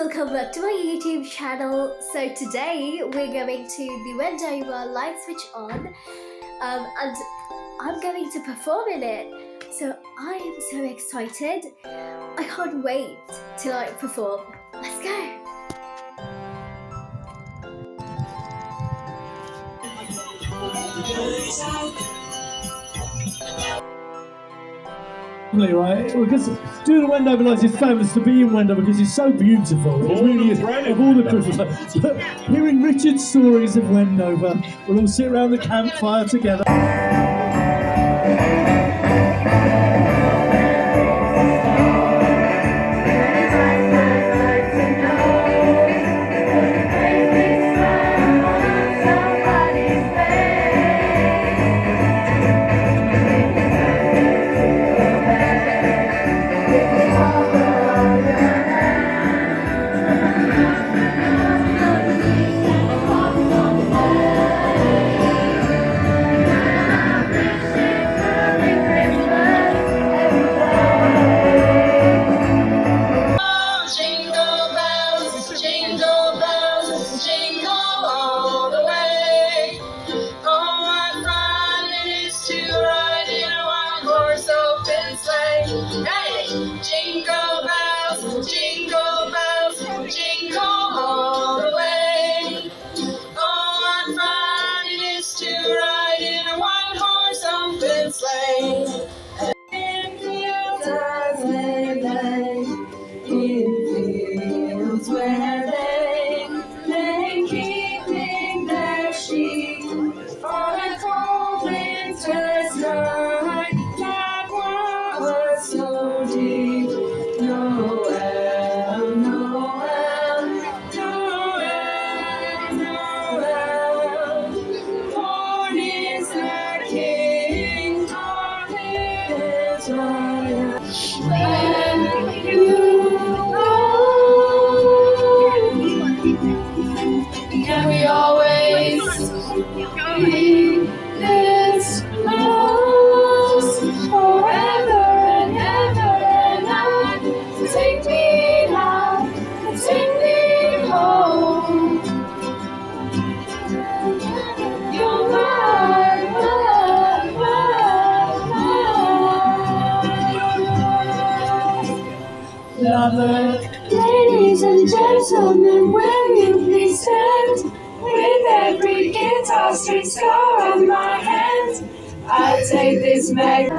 welcome back to my YouTube channel. So today we're going to the Wendover light switch on and I'm going to perform in it. So I am so excited. I can't wait to perform. Let's go. Right, because doing the Wendover lights is famous to be in Wendover because it's so beautiful. It really is. Of all the Christmas lights, but hearing Richard's stories of Wendover, we'll all sit around the campfire together. Jingle bells, jingle all the way. Oh, what fun it is to ride in a one-horse open sleigh. In fields as they lay, in fields where they keeping their sheep on a cold winter's night that was so deep. Noel, Noel, Noel, Noel. Born is the King of Israel. When you go, can we always be this close forever and ever and ever? Take me now, take me home. You're mine, mine, mine, mine. Lover, ladies and gentlemen, will you please stand? With every guitar string scar on my hand, I take this mag.